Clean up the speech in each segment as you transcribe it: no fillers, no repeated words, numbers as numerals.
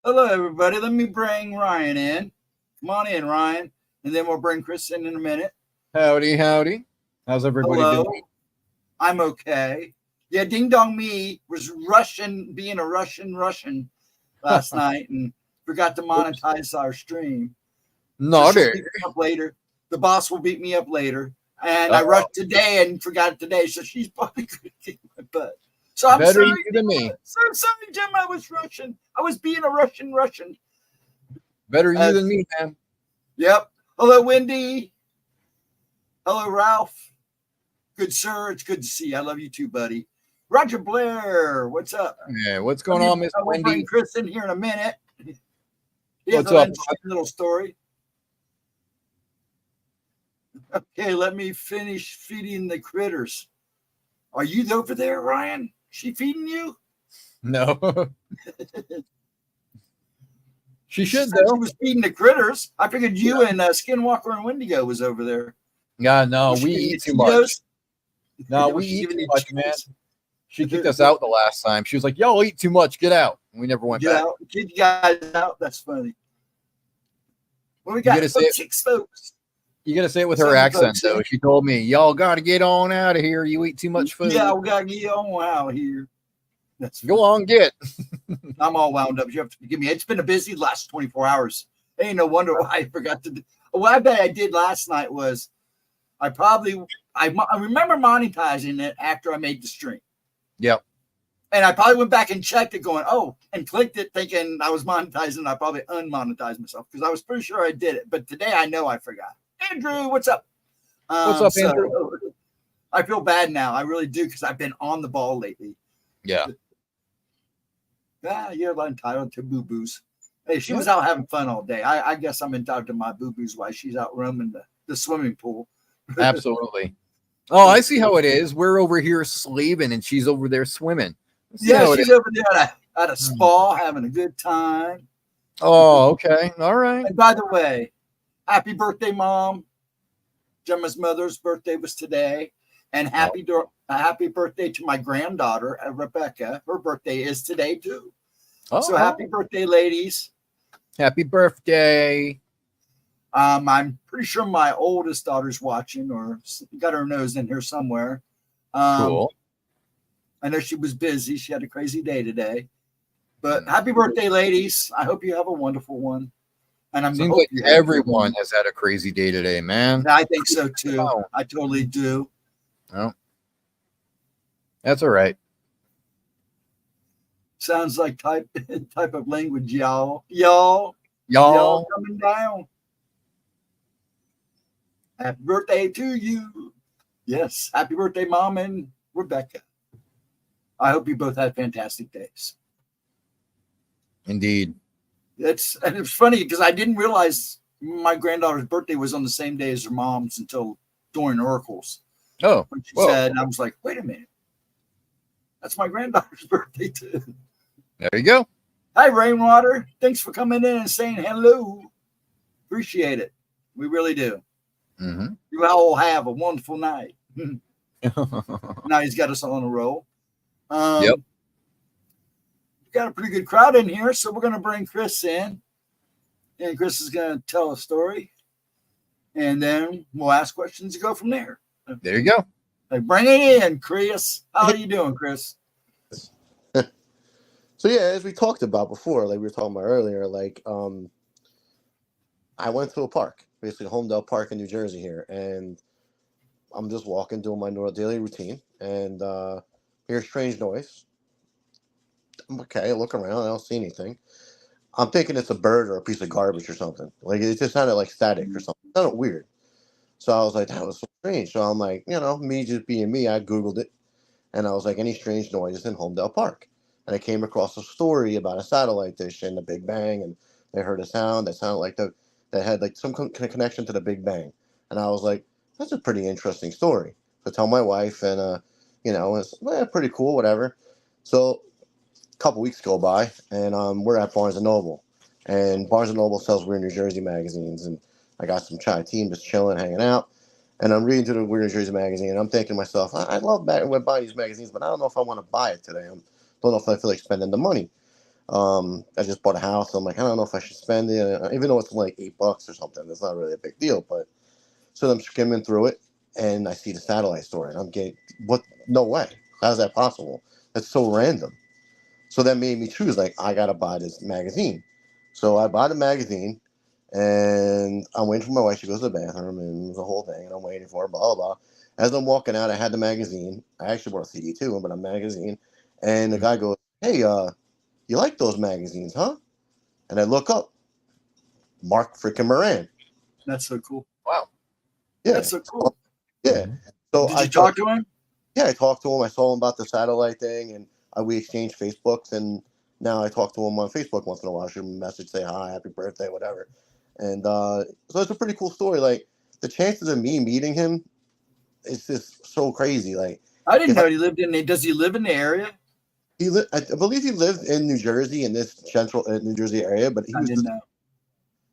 Hello, everybody. Let me bring Ryan in. Come on in, Ryan. And then we'll bring Chris in a minute. Howdy, howdy. How's everybody doing? I'm okay. Yeah, Ding Dong Me was being a Russian last night and forgot to monetize our stream. Not so up later. The boss will beat me up later. And I rushed today and forgot it today, so she's probably going to kick my butt. So I'm better sorry, you than me. So I'm sorry, Jim. I was Russian. I was being a Russian. Better you than me, man. Yep. Hello, Wendy. Hello, Ralph. Good sir. It's good to see you. I love you too, buddy. Roger Blair. What's up? Yeah, what's going on, Miss Wendy? We'll bring Chris in here in a minute. What's up? Little story. Okay, let me finish feeding the critters. Are you over there, Ryan? She feeding you? No. She should, though. She was feeding the critters. I figured you and Skinwalker and Wendigo was over there. Yeah, no, we eat too much. No, we eat too much, man. She kicked us out the last time. She was like, y'all eat too much. Get out. And we never went back. Get you guys out. That's funny. Well, we got 6 folks. You got to say it with her accent, though. She told me, y'all got to get on out of here. You eat too much food. Yeah, we got to get on out of here. Go on, get. I'm all wound up. You have to forgive me. It's been a busy last 24 hours. Ain't no wonder why I forgot to do. What I bet I did last night was I remember monetizing it after I made the stream. Yep. And I probably went back and checked it going, and clicked it thinking I was monetizing. I probably unmonetized myself because I was pretty sure I did it. But today I know I forgot. Andrew, what's up? What's up, Andrew? I feel bad now. I really do because I've been on the ball lately. Yeah. You're entitled to boo-boos. Hey, she was out having fun all day. I guess I'm entitled to my boo-boos while she's out roaming the swimming pool. Absolutely. Oh, I see how it is. We're over here slaving and she's over there swimming. Yeah, she's over there at a spa having a good time. Oh, okay. All right. And by the way, happy birthday, Mom. Gemma's mother's birthday was today. And happy birthday to my granddaughter, Rebecca. Her birthday is today, too. Oh, so happy birthday, ladies. Happy birthday. I'm pretty sure my oldest daughter's watching or got her nose in here somewhere. Cool. I know she was busy. She had a crazy day today. But happy birthday, ladies. I hope you have a wonderful one. And seems like everyone has had a crazy day today, man. I think so, too. Oh. I totally do. Oh. That's all right. Sounds like type of language, y'all. Y'all coming down. Happy birthday to you. Yes. Happy birthday, Mom and Rebecca. I hope you both had fantastic days. Indeed. It's funny because I didn't realize my granddaughter's birthday was on the same day as her mom's until during oracles. Oh. When she said, and I was like, wait a minute. That's my granddaughter's birthday too. There you go. Hi, Rainwater. Thanks for coming in and saying hello. Appreciate it. We really do. Mm-hmm. You all have a wonderful night. Now he's got us on a roll. Yep. We've got a pretty good crowd in here, so we're going to bring Chris in. And Chris is going to tell a story. And then we'll ask questions and go from there. There you go. Bring it in, Chris. How are you doing, Chris? So yeah, as we talked about before, like we were talking about earlier, like I went to a park, basically Homedale Park in New Jersey here, and I'm just walking, doing my daily routine, and hear a strange noise. I'm okay, I look around, I don't see anything. I'm thinking it's a bird or a piece of garbage or something. Like it just sounded like static or something. It sounded weird. So I was like, that was so strange. So I'm like, me just being me, I Googled it. And I was like, any strange noises in Homedale Park? And I came across a story about a satellite dish and the Big Bang. And they heard a sound that sounded like that had like some connection to the Big Bang. And I was like, that's a pretty interesting story. So I tell my wife and, it's pretty cool, whatever. So a couple weeks go by and we're at Barnes & Noble. And Barnes & Noble sells Weird New Jersey magazines. And I got some chai tea, just chilling, hanging out. And I'm reading through the Weird New Jersey magazine, and I'm thinking to myself, I love buying these magazines, but I don't know if I want to buy it today. I don't know if I feel like spending the money. I just bought a house. So I'm like, I don't know if I should spend it, even though it's like $8 or something. It's not really a big deal, but so I'm skimming through it, and I see the satellite store, and I'm getting, what? No way. How's that possible? That's so random. So that made me choose, like, I gotta buy this magazine. So I bought the magazine, and I'm waiting for my wife. She goes to the bathroom, and the whole thing, and I'm waiting for her, blah, blah, blah. As I'm walking out, I had the magazine. I actually bought a CD too, but a magazine. And the guy goes, hey, you like those magazines, huh? And I look up, Mark freaking Moran. That's so cool. Wow. Yeah. That's so cool. Yeah. So Did you talk to him? Yeah, I talked to him. I saw him about the satellite thing, and we exchanged Facebooks, and now I talk to him on Facebook once in a while. I shoot him a message, say hi, happy birthday, whatever. And so it's a pretty cool story. Like, the chances of me meeting him, it's just so crazy. Like, I didn't know he lived in. Does he live in the area? I believe he lived in New Jersey, in this central New Jersey area, but he I was didn't know.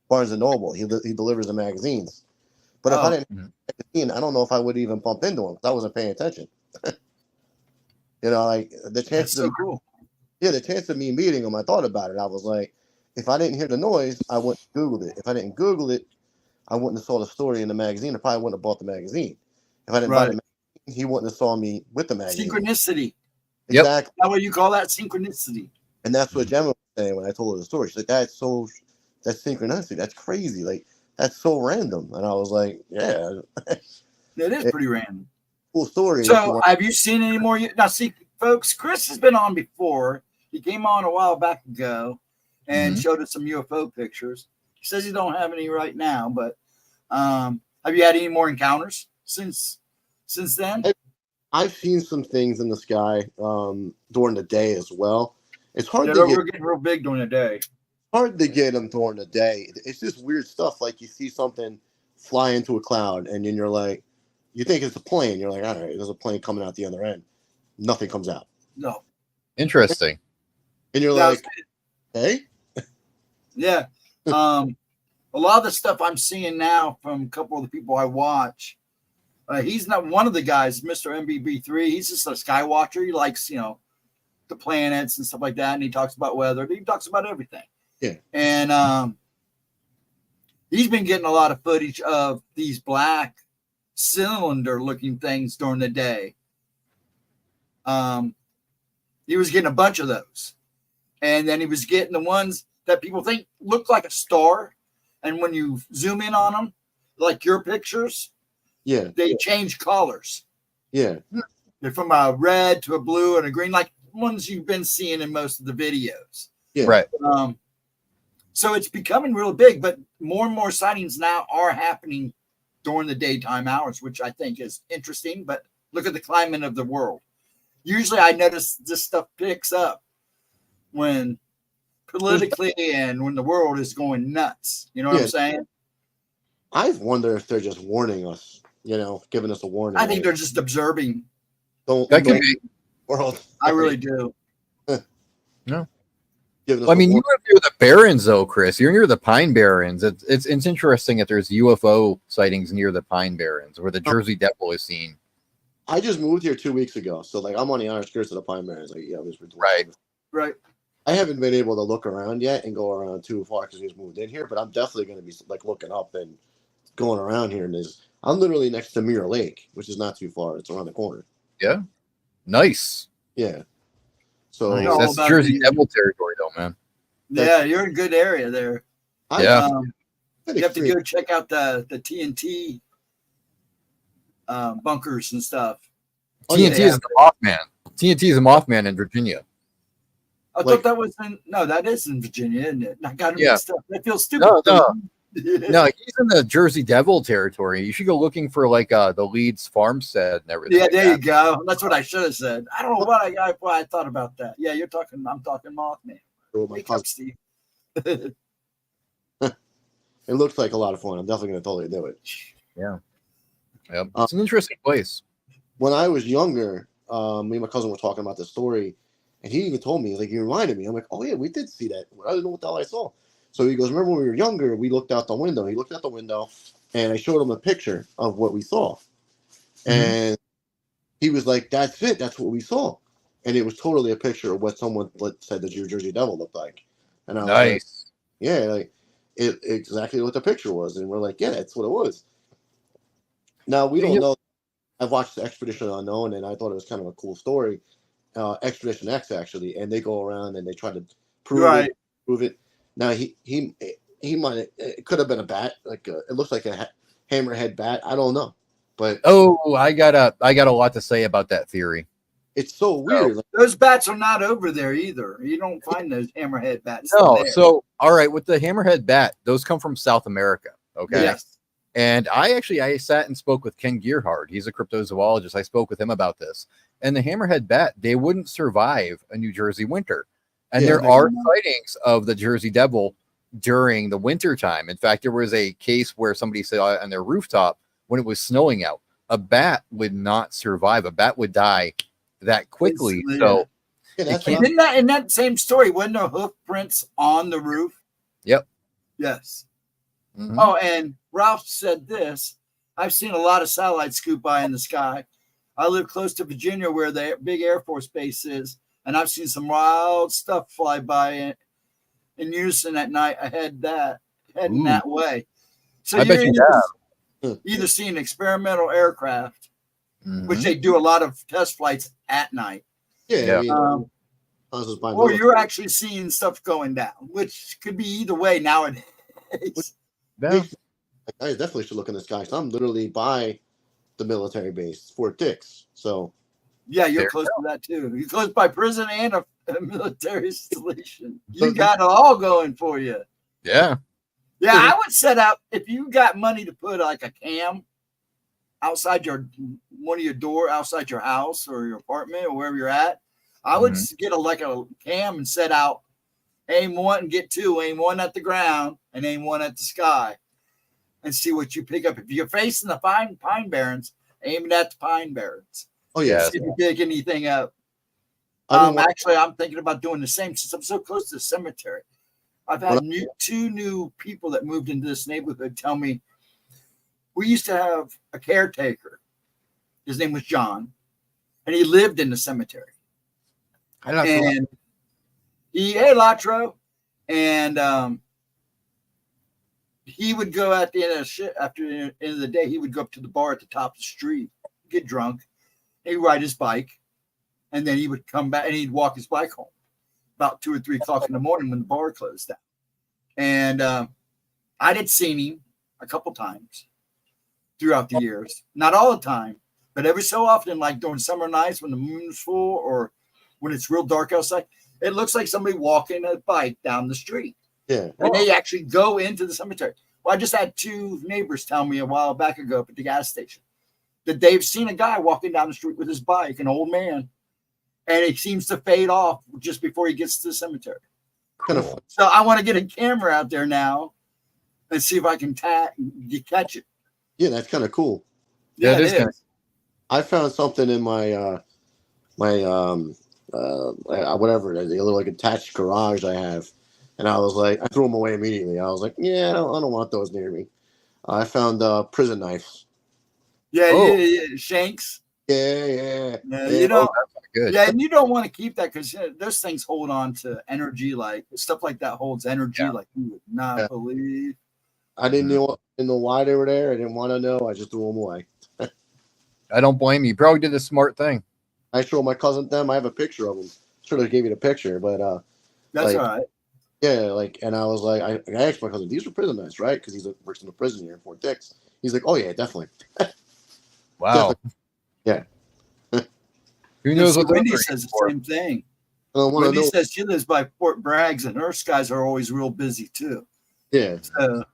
Barnes and Noble. He delivers the magazines. But if I didn't have a magazine, I don't know if I would even bump into him because I wasn't paying attention. You know, like the chances That's so cool. Yeah, the chance of me meeting him, I thought about it. I was like, if I didn't hear the noise, I wouldn't Google it. If I didn't Google it, I wouldn't have saw the story in the magazine. I probably wouldn't have bought the magazine. If I didn't buy the magazine, he wouldn't have saw me with the magazine. Synchronicity. Exactly. Yep. Is that what you call that? Synchronicity. And that's what Gemma was saying when I told her the story. She's like, that's synchronicity. That's crazy. Like, that's so random. And I was like, yeah. It is pretty random. Cool story. So have you seen any more? Now, see, folks, Chris has been on before. He came on a while back ago and showed us some UFO pictures. He says he don't have any right now, but have you had any more encounters since then? I've seen some things in the sky during the day as well. It's hard to get. We're getting real big during the day. Hard to get them during the day. It's just weird stuff. Like you see something fly into a cloud, and then you're like, you think it's a plane. You're like, all right, there's a plane coming out the other end. Nothing comes out. No. Interesting. And you're like, hey? Yeah. A lot of the stuff I'm seeing now from a couple of the people I watch, he's not one of the guys, Mr. MBB3. He's just a sky watcher. He likes, the planets and stuff like that. And he talks about weather. He talks about everything. Yeah. And he's been getting a lot of footage of these black cylinder looking things during the day. He was getting a bunch of those. And then he was getting the ones that people think look like a star. And when you zoom in on them, like your pictures, they change colors. Yeah. They're from a red to a blue and a green, like ones you've been seeing in most of the videos. Yeah. Right. So it's becoming real big, but more and more sightings now are happening during the daytime hours, which I think is interesting. But look at the climate of the world. Usually I notice this stuff picks up when politically and when the world is going nuts. You know what I'm saying? I wonder if they're just warning us, giving us a warning. I think they're just observing. Don't world. I really do. No. Well, I mean, you were near the Barrens, though, Chris. You're near the Pine Barrens. It's interesting that there's UFO sightings near the Pine Barrens, where the Jersey Devil is seen. I just moved here 2 weeks ago, so I'm on the outskirts of the Pine Barrens. Like, Right. I haven't been able to look around yet and go around too far because we just moved in here, but I'm definitely going to be looking up and going around here. And I'm literally next to Mirror Lake, which is not too far. It's around the corner. Yeah, nice. Yeah. So that's Jersey Devil territory, though, man. Yeah, you're in a good area there. You have to go check out the TNT bunkers and stuff. TNT is the Mothman. TNT is a Mothman in Virginia. I thought that was that is in Virginia, isn't it? I got it mixed up. I feel stupid. No, he's in the Jersey Devil territory. You should go looking for the Leeds farmstead and everything. Yeah, there you go. That's what I should have said. I don't know why I thought about that. Yeah, I'm talking Mothman. Wake up, Steve. It looks like a lot of fun. I'm definitely going to totally do it. Yeah. Yep. It's an interesting place. When I was younger, me and my cousin were talking about this story, and he even told me, you reminded me. I'm like, oh, yeah, we did see that. I don't know what the hell I saw. So he goes, remember when we were younger, we looked out the window. He looked out the window, and I showed him a picture of what we saw. And he was like, that's it. That's what we saw. and it was totally a picture of what someone said the New Jersey Devil looked like. And I was like, Nice. yeah, like it exactly what the picture was, and we're like, yeah, that's what it was. Now we don't know. I've watched Expedition Unknown, and I thought it was kind of a cool story. Expedition X actually, and they go around and they try to prove it. Now he might, it could have been a bat, like it looks like a hammerhead bat. I don't know, but I got a lot to say about that theory. it's so weird. Those bats are not over there either. You don't find those hammerhead bats. No, there. so all right, with the hammerhead bat, those come from South America. Okay. Yes. And I sat and spoke with Ken Gearhart. He's a cryptozoologist. I spoke with him about this. And the hammerhead bat, they wouldn't survive a New Jersey winter. And there are sightings of the Jersey Devil during the winter time. In fact, there was a case where somebody saw it on their rooftop when it was snowing out. A bat would not survive. A bat would die that quickly. So in that same story, wasn't there hoof prints on the roof? Yep. Yes. Mm-hmm. Oh, and Ralph said this. I've seen a lot of satellites scoot by in the sky. I live close to Virginia where the big Air Force base is, and I've seen some wild stuff fly by in unison at night. I heading that way. So I bet you either see an experimental aircraft, which they do a lot of test flights at night. Yeah. Or you're actually seeing stuff going down, which could be either way nowadays. I definitely should look in the sky. So I'm literally by the military base, Fort Dix. So yeah, you're close to that too. You're close by prison and a military installation. You got it all going for you. Yeah. Yeah, I would set up, if you got money to put like a cam outside one of your door, outside your house or your apartment or wherever you're at, I would get a cam and set out aim one and get two, aim one at the ground and aim one at the sky and see what you pick up. If you're facing the pine barrens, aim it at the pine barrens. Oh, yeah. See if you pick anything up. Actually, I'm thinking about doing the same since I'm so close to the cemetery. I've had two new people that moved into this neighborhood tell me we used to have a caretaker. His name was John, and he lived in the cemetery. And hey, Latro, and he would go at the end of after the end of the day, he would go up to the bar at the top of the street, get drunk, he'd ride his bike, and then he would come back and he'd walk his bike home about 2 or 3 o'clock in the morning when the bar closed down. And I had seen him a couple times throughout the years, not all the time, but every so often, like during summer nights when the moon's full or when it's real dark outside, it looks like somebody walking a bike down the street. Yeah. And they actually go into the cemetery. Well, I just had 2 neighbors tell me a while back ago up at the gas station that they've seen a guy walking down the street with his bike, an old man, and it seems to fade off just before he gets to the cemetery. Cool. So I want to get a camera out there now and see if I can catch it. Yeah, that's kind of cool. Yeah, it is. I found something in my whatever, the little like attached garage I have, and I was like, I threw them away immediately. I was like, yeah, I don't want those near me. I found prison knives. Yeah, shanks. Yeah. You know, good. Yeah, and you don't want to keep that because those things hold on to energy, like stuff like that holds energy like you would not believe. I didn't know why they were there. I didn't want to know. I just threw them away. I don't blame you. You probably did the smart thing. I showed my cousin them. I have a picture of them. Should have gave you the picture, but that's all right. Yeah, and I was like, I asked my cousin, these are prison knives, right? Because he's works in a prison here in Fort Dix. He's like, oh yeah, definitely. Wow. Definitely. Yeah. Who knows what Wendy says the same thing. Wendy says she lives by Fort Braggs, and her skies are always real busy too. Yeah. So,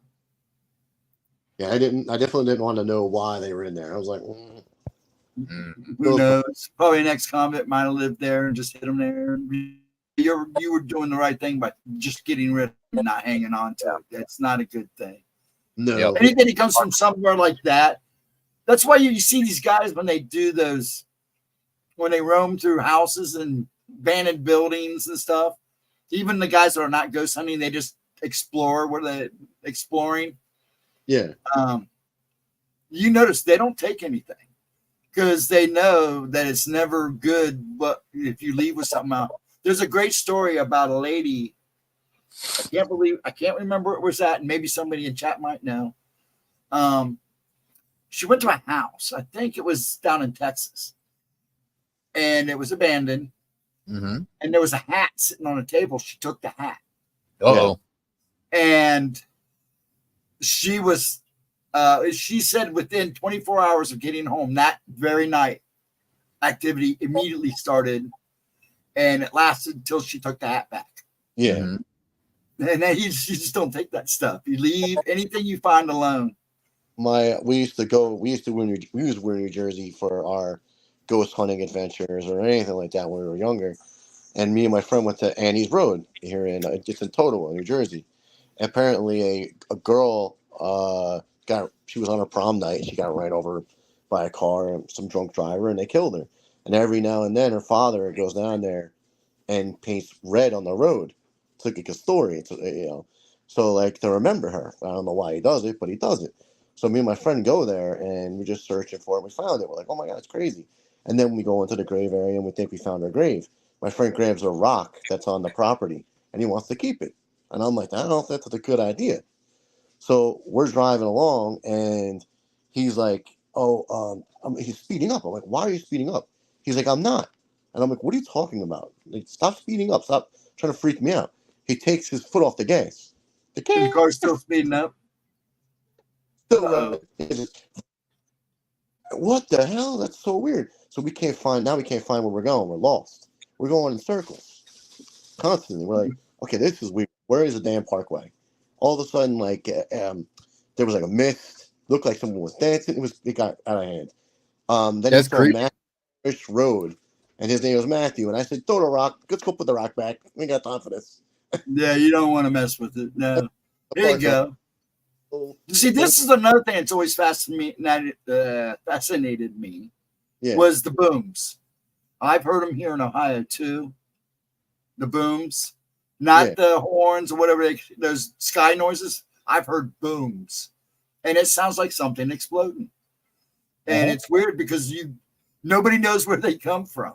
yeah, I definitely didn't want to know why they were in there. I was like, who knows? Probably next convict might have lived there and just hit them there. You were doing the right thing by just getting rid of them and not hanging on to it. That's not a good thing. No. Anything that comes from somewhere like that. That's why you see these guys when they do those, when they roam through houses and abandoned buildings and stuff. Even the guys that are not ghost hunting, they just explore. What are they exploring? Yeah. You notice they don't take anything. because they know that it's never good. But if you leave with something out, there's a great story about a lady. I can't remember where it was at, and maybe somebody in chat might know. She went to a house. I think it was down in Texas, and it was abandoned. Mm-hmm. And there was a hat sitting on a table. She took the hat. Oh, and she was. She said within 24 hours of getting home that very night, activity immediately started, and it lasted until she took the hat back. Yeah. Mm-hmm. And then you just don't take that stuff. You leave anything you find alone. We used to go New Jersey for our ghost hunting adventures or anything like that when we were younger. And me and my friend went to Annie's Road here in it's in Totowa, New Jersey. Apparently, a girl she was on her prom night. She got ran over by a car and some drunk driver, and they killed her. And every now and then, her father goes down there and paints red on the road. It's like a story. So like to remember her. I don't know why he does it, but he does it. So me and my friend go there, and we're just searching for it. We found it. We're like, oh my god, it's crazy. And then we go into the grave area, and we think we found her grave. My friend grabs a rock that's on the property, and he wants to keep it. And I'm like, I don't know if that's a good idea. So we're driving along, and he's like, he's speeding up. I'm like, why are you speeding up? He's like, I'm not. And I'm like, what are you talking about? Like, stop speeding up. Stop trying to freak me out. He takes his foot off the gas. The The car's still speeding up. Still, what the hell? That's so weird. So we can't find where we're going. We're lost. We're going in circles constantly. We're like, okay, this is weird. Where is the damn parkway? All of a sudden, like, there was like a mist. Looked like someone was dancing. It got out of hand. Then That's he saw creepy. Matthew Road, and his name was Matthew. And I said, throw the rock. Let's go put the rock back. We ain't got time for this. Yeah, you don't want to mess with it. No. Here you go. So, See, this is another thing that's always fascinated me. yeah. Was the booms. I've heard them here in Ohio too. The booms, not the horns or whatever those sky noises. I've heard booms, and it sounds like something exploding. And it's weird because nobody knows where they come from.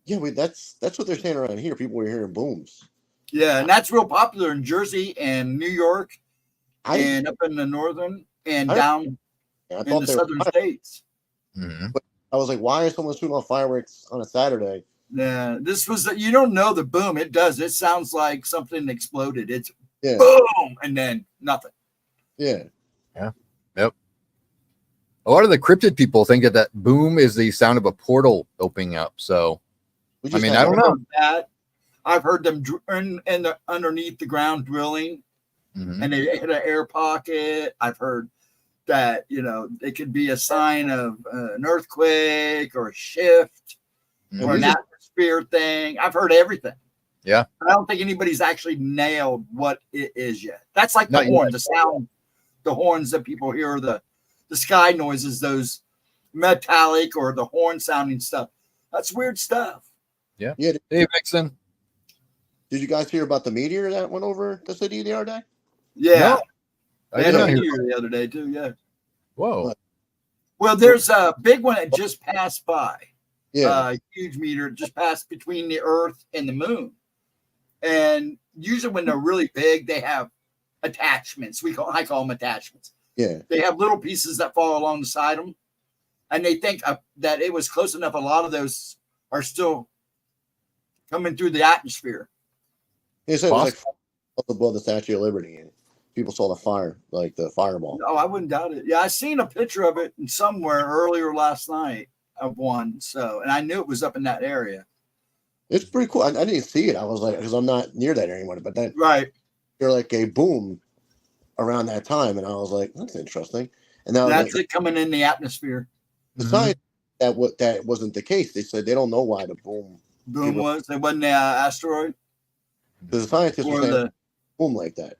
Yeah, that's what they're saying around here. People are hearing booms. Yeah, and that's real popular in Jersey and New York, and up in the northern and down in the southern states. Mm-hmm. But I was like, why is someone shooting off fireworks on a Saturday? Yeah, this was you don't know the boom. It does. It sounds like something exploded. It's boom, and then nothing. Yeah. Yep. A lot of the cryptid people think that boom is the sound of a portal opening up. So, I mean, I don't know. I've heard them underneath the ground drilling, and they hit an air pocket. I've heard that it could be a sign of an earthquake or a shift or an atmosphere thing. I've heard everything. Yeah, I don't think anybody's actually nailed what it is yet. That's like the horns, the sound, the horns that people hear, the sky noises, those metallic or the horn sounding stuff. That's weird stuff. Yeah. Hey, Vixen. Did you guys hear about the meteor that went over the city the other day? Yeah. No, I had a meteor the other day too. Yeah. Whoa. Well, there's a big one that just passed by. Yeah. A huge meteor just passed between the Earth and the Moon. And usually when they're really big, they have attachments. I call them attachments. Yeah. They have little pieces that fall alongside them. And they think that it was close enough. A lot of those are still coming through the atmosphere. It said it was like above the Statue of Liberty, and people saw the fire, like the fireball. No, I wouldn't doubt it. Yeah, I seen a picture of it somewhere earlier last night of one. So, and I knew it was up in that area. It's pretty cool. I didn't see it. I was like, because I'm not near that anymore. But then, they're like a boom around that time, and I was like, that's interesting. And now that's it coming in the atmosphere. Besides that wasn't the case. They said they don't know why the boom was. It wasn't the asteroid. The scientists were saying boom like that.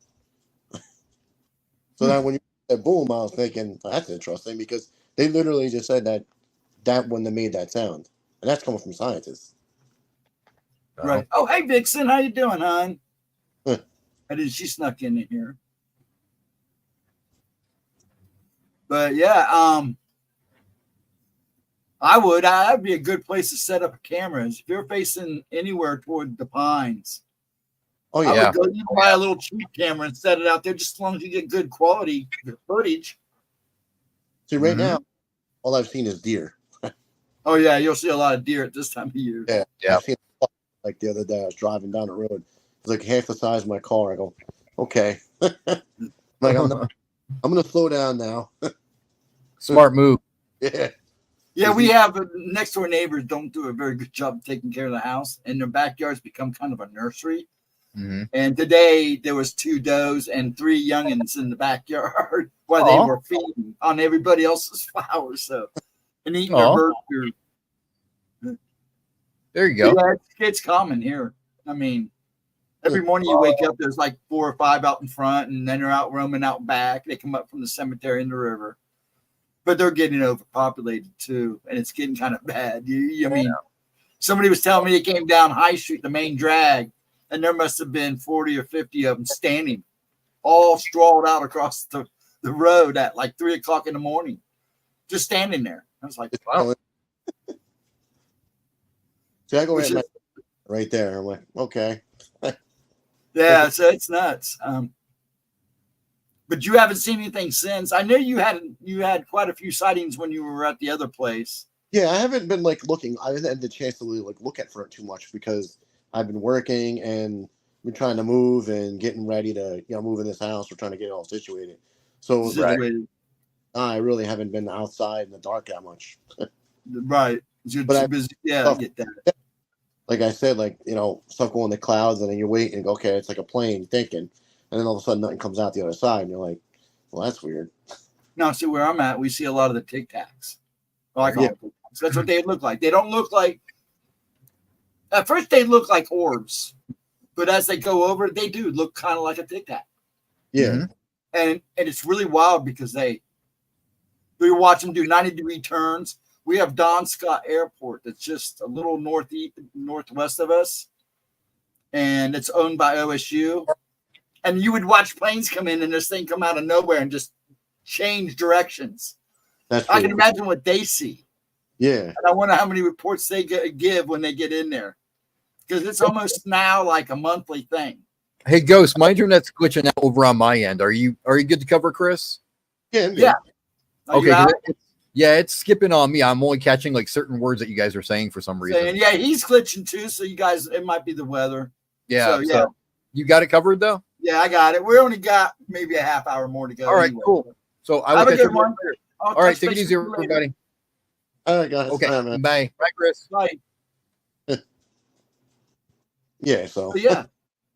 So now when you said boom, I was thinking that's interesting because they literally just said that wouldn't have made that sound, and that's coming from scientists. Right. Oh, hey Vixen, how you doing, hon? She snuck in here. But yeah, I would. That'd be a good place to set up cameras. If you're facing anywhere toward the pines, Oh I yeah. would go. You can buy a little cheap camera and set it out there, just as long as you get good quality footage. See, right now, all I've seen is deer. Oh yeah, you'll see a lot of deer at this time of year. Yeah. Yeah. I've seen, like the other day, I was driving down the road. It's like half the size of my car. I go, okay. Like I'm gonna slow down now. Smart move. Yeah. Yeah, we have next door neighbors don't do a very good job of taking care of the house, and their backyards become kind of a nursery. Mm-hmm. And today there was 2 does and 3 youngins in the backyard while they were feeding on everybody else's flowers, so and eating their bird food. There you go. Yeah, it's common here. I mean, every morning you wake up, there's like 4 or 5 out in front, and then they're out roaming out back. They come up from the cemetery in the river. But they're getting overpopulated too, and it's getting kind of bad. I mean, somebody was telling me they came down High Street, the main drag, and there must have been 40 or 50 of them standing, all sprawled out across the road at like 3 o'clock in the morning, just standing there. I was like, wow. See, I go right there. I'm like, okay. Yeah, so it's nuts. But you haven't seen anything since. I know you had quite a few sightings when you were at the other place. Yeah, I haven't been like looking. I haven't had the chance to really like look at for it too much because I've been working and been trying to move and getting ready to move in this house. We're trying to get it all situated. So I really haven't been outside in the dark that much. Right. But busy. Yeah, I get that. Like I said, like stuff going in the clouds, and then you wait and go, okay, it's like a plane thinking. And then all of a sudden, nothing comes out the other side, and you're like, "Well, that's weird." Now, see where I'm at, we see a lot of the Tic Tacs. That's what they look like. They don't look like. At first, they look like orbs, but as they go over, they do look kind of like a Tic Tac. Yeah, and it's really wild because we watch them do 90-degree turns. We have Don Scott Airport that's just a little northwest of us, and it's owned by OSU. And you would watch planes come in and this thing come out of nowhere and just change directions. I can imagine what they see. Yeah. And I wonder how many reports they give when they get in there. Because it's almost now like a monthly thing. Hey, Ghost, my internet's glitching out over on my end. Are you good to cover, Chris? Yeah. Okay. It's skipping on me. I'm only catching like certain words that you guys are saying for some reason. Yeah, he's glitching too. So you guys, it might be the weather. Yeah. So you got it covered though? Yeah, I got it. We only got maybe a half hour more to go. All right, cool. So I will catch you one. All right, take it easy, everybody. All right, guys. Okay, bye. Bye, Chris. Bye. Yeah. So. He's out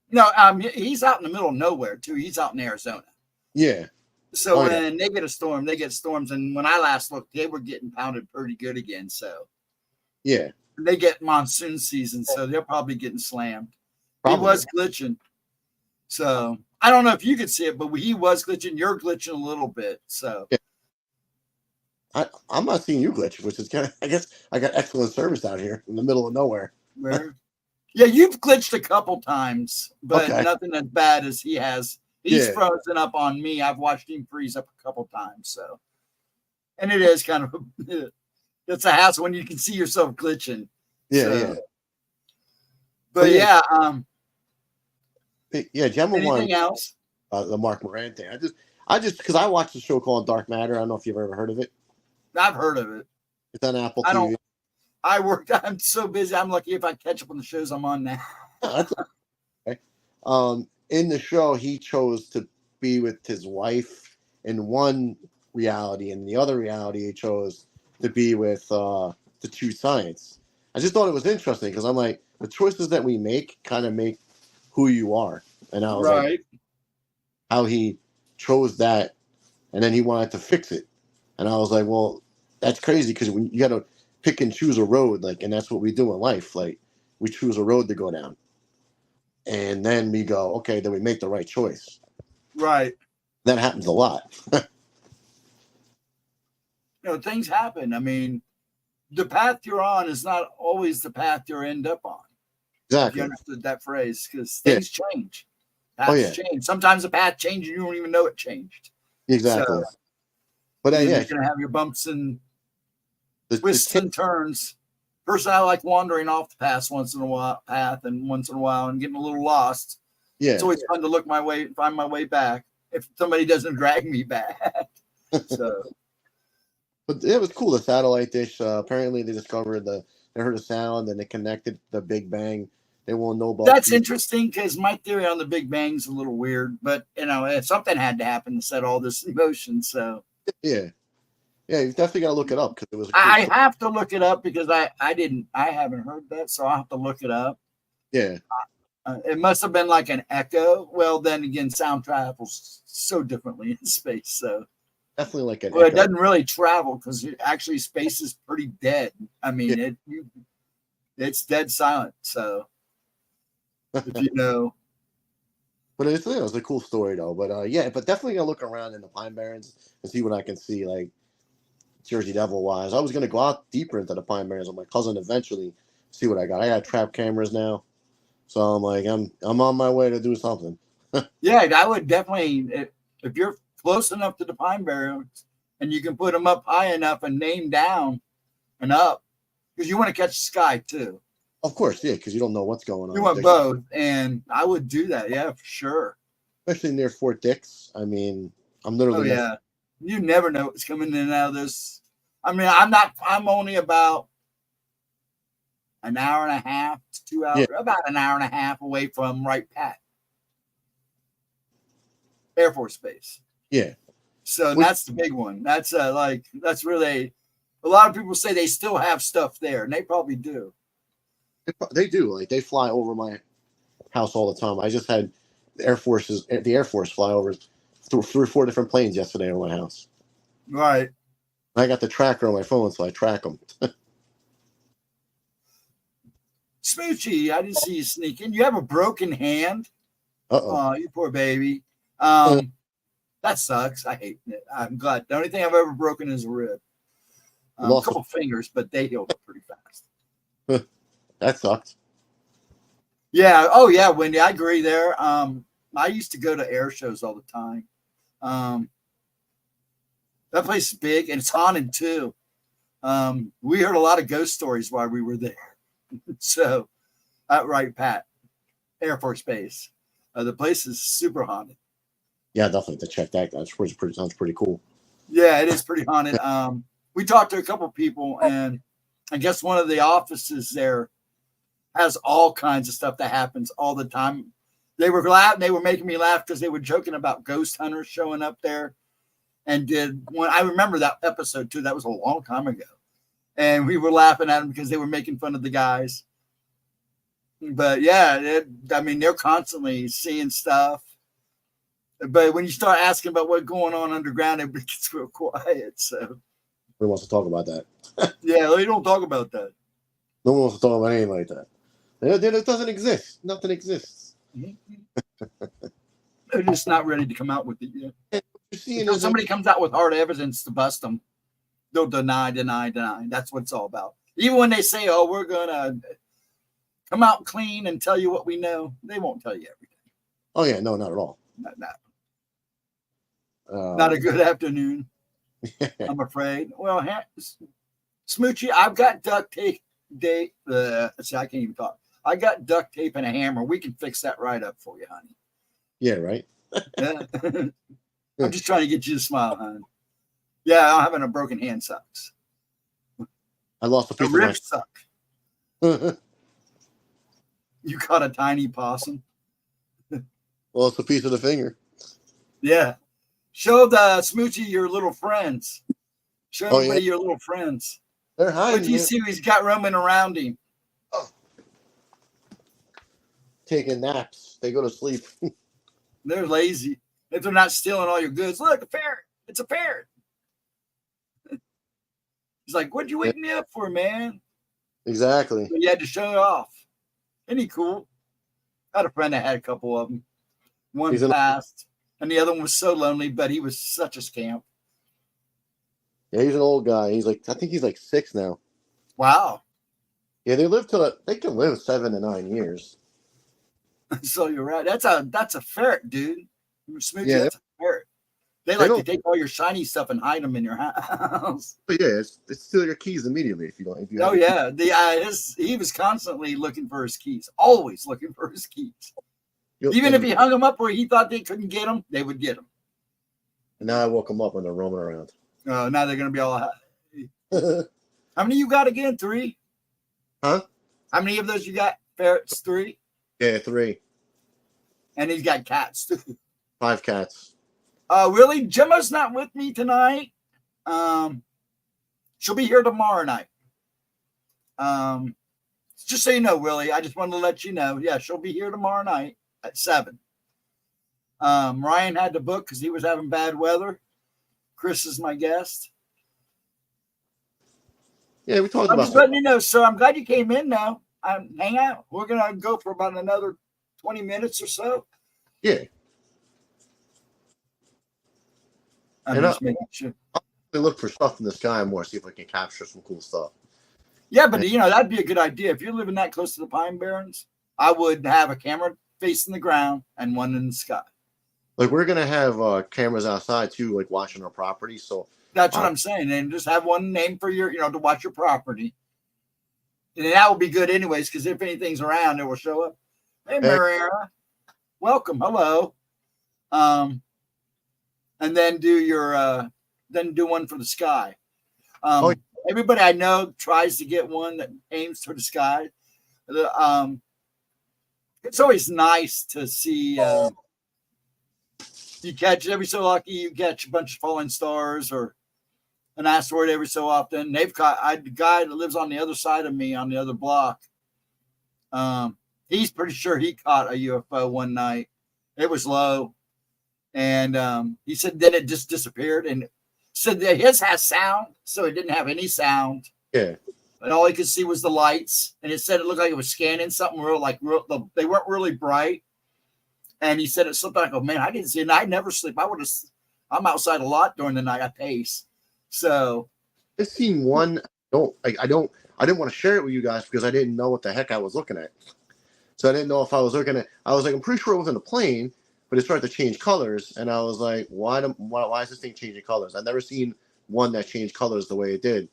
in the middle of nowhere too. He's out in Arizona. Yeah. So when they get a storm, they get storms. And when I last looked, they were getting pounded pretty good again. So yeah, they get monsoon season, so they're probably getting slammed. He was glitching. So I don't know if you could see it, but he was glitching. You're glitching a little bit. So I'm not seeing you glitch, which is kind of, I guess I got excellent service out here in the middle of nowhere. Where? Yeah, you've glitched a couple times, but nothing as bad as he has. He's frozen up on me. I've watched him freeze up a couple times. So, and it is kind of it's a hassle when you can see yourself glitching. Yeah. But Gemma won. Anything else? The Mark Moran thing. I just because I watched a show called Dark Matter. I don't know if you've ever heard of it. I've heard of it. It's on Apple TV. I'm so busy. I'm lucky if I catch up on the shows I'm on now. That's okay. In the show, he chose to be with his wife in one reality, and in the other reality, he chose to be with the True Science. I just thought it was interesting because I'm like, the choices that we make kind of make who you are. And I was like, how he chose that, and then he wanted to fix it. And I was like, well, that's crazy because you got to pick and choose a road, like, and that's what we do in life. Like, we choose a road to go down. And then we go, okay, then we make the right choice. Right. That happens a lot. Things happen. I mean, the path you're on is not always the path you end up on. Exactly. You understood that phrase because things change. Paths change. Sometimes the path changes and you don't even know it changed. Exactly. So, but you're going to have your bumps and twists and turns. Personally, I like wandering off the path once in a while, and getting a little lost. Yeah, it's always fun to find my way back if somebody doesn't drag me back. So, but it was cool. The satellite dish. Apparently, they discovered they heard a sound and they connected the Big Bang. They won't know about. That's interesting because my theory on the Big Bang's a little weird, but if something had to happen to set all this in motion. So yeah, you definitely got to look it up because it was. I have to look it up because I haven't heard that, so I'll have to look it up. Yeah. It must have been like an echo. Well, then again, sound travels so differently in space. So definitely like an echo. It echo. doesn't really travel because actually space is pretty dead. I mean, it's dead silent. So if you know. But it was a cool story though. But but definitely gonna look around in the Pine Barrens and see what I can see, like Jersey Devil wise. I was gonna go out deeper into the Pine Barrens with my cousin eventually, see what I got. I got trap cameras now. So I'm like, I'm on my way to do something. Yeah, I would definitely, if you're close enough to the Pine Barrens and you can put them up high enough and name down and up, because you want to catch the sky too. Of course, yeah, because you don't know what's going on. You want both, and I would do that, yeah, for sure. Especially near Fort Dix. I mean, I'm literally. Oh yeah, you never know what's coming in and out of this. I mean, I'm only about an hour and a half to 2 hours, about an hour and a half away from Wright Pat Air Force Base. Yeah. So that's the big one. That's that's really, a lot of people say they still have stuff there, and they probably do. They do. Like, they fly over my house all the time. I just had the Air Force fly over 3 or 4 different planes yesterday over my house. Right. I got the tracker on my phone, so I track them. Smoochie, I didn't see you sneak in. You have a broken hand. Uh-oh. Oh, you poor baby. That sucks. I hate it. I'm glad. The only thing I've ever broken is a rib. A couple fingers, but they healed up pretty fast. That sucked. Yeah. Oh, yeah, Wendy, I agree there. I used to go to air shows all the time. That place is big, and it's haunted, too. We heard a lot of ghost stories while we were there. So, Wright Pat Air Force Base. The place is super haunted. Yeah, definitely to check that. Sounds pretty cool. Yeah, it is pretty haunted. We talked to a couple people, and I guess one of the offices there has all kinds of stuff that happens all the time. They were laughing. They were making me laugh because they were joking about ghost hunters showing up there. And I remember that episode too. That was a long time ago. And we were laughing at them because they were making fun of the guys. But yeah, they're constantly seeing stuff. But when you start asking about what's going on underground, it gets real quiet. So Who wants to talk about that? Yeah, they don't talk about that. No one wants to talk about anything like that. It doesn't exist. Nothing exists. They're just not ready to come out with it yet. Until somebody comes out with hard evidence to bust them, they'll deny. That's what it's all about. Even when they say, "Oh, we're gonna come out clean and tell you what we know," they won't tell you everything. Oh yeah, no, not at all. Not a good afternoon. I'm afraid. Well, Smoochie, I've got duct tape. See, I can't even talk. I got duct tape and a hammer. We can fix that right up for you, honey. Yeah, right. Yeah. I'm just trying to get you to smile, hon. Yeah, having a broken hand sucks. I lost a piece of ribs suck. You caught a tiny possum. Well, it's a piece of the finger. Yeah. Show the Smoochie your little friends. Show everybody your little friends. They're hiding. What do you see who he's got roaming around him? Oh. Taking naps. They go to sleep. They're lazy. If they're not stealing all your goods. Look, a ferret. It's a ferret. He's like, what'd you wake me up for, man? Exactly. But you had to show it off. Isn't he cool? I had a friend that had a couple of them. One passed, and the other one was so lonely, but he was such a scamp. Yeah, he's an old guy. I think he's like 6 now. Wow. Yeah, they can live 7 to 9 years. So you're right. That's a ferret, dude. Smoochie, yeah, that's a ferret. They like to take all your shiny stuff and hide them in your house. But yeah, it's steal your keys immediately if you don't. If you Oh yeah, he was constantly looking for his keys, always looking for his keys. Even if he hung them up where he thought they couldn't get them, they would get them. And now I woke them up when they're roaming around. Now they're gonna be all. How many you got again? 3? Huh? How many of those you got? Ferrets? 3? Yeah, 3. And he's got cats too. 5 cats. Really? Gemma's not with me tonight. She'll be here tomorrow night. Just so you know, Willie, I just wanted to let you know. Yeah, she'll be here tomorrow night at 7. Ryan had to book because he was having bad weather. Chris is my guest. Yeah, we talked I'm about just letting you know, sir. I'm glad you came in now. Hang out. We're going to go for about another 20 minutes or so. Yeah. I'm just making sure. I look for stuff in the sky more, see if I can capture some cool stuff. Yeah, but that'd be a good idea. If you're living that close to the Pine Barrens, I would have a camera facing the ground and one in the sky. Like we're gonna have cameras outside too, like watching our property. So that's what I'm saying. And just have one name for your, to watch your property. And that will be good anyways, because if anything's around, it will show up. Hey, Mariera. Welcome. Hello. And then do one for the sky. Everybody I know tries to get one that aims for the sky. It's always nice to see you catch every so lucky you catch a bunch of falling stars or an asteroid every so often. They've caught the guy that lives on the other side of me on the other block. He's pretty sure he caught a UFO one night. It was low. And he said then it just disappeared, and said that his has sound, so it didn't have any sound. Yeah. And all he could see was the lights, and it said it looked like it was scanning something they weren't really bright. And he said it's something like, oh man, I didn't see it. I never sleep. I'm outside a lot during the night. I pace. So I've seen one. I didn't want to share it with you guys because I didn't know what the heck I was looking at. So I didn't know if I was looking at. I was like, I'm pretty sure it wasn't a plane, but it started to change colors, and I was like, why is this thing changing colors? I've never seen one that changed colors the way it did.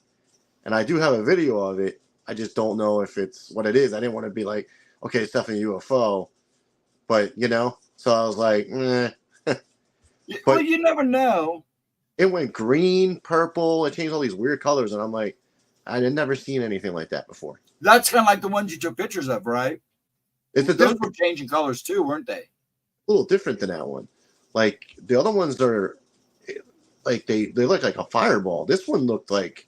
And I do have a video of it. I just don't know if it's what it is. I didn't want to be like, okay, it's definitely a UFO. But, so I was like, well, you never know. It went green, purple. It changed all these weird colors. And I'm like, I had never seen anything like that before. That's kind of like the ones you took pictures of, right? Those were changing colors too, weren't they? A little different than that one. Like the other ones are like they look like a fireball. This one looked like,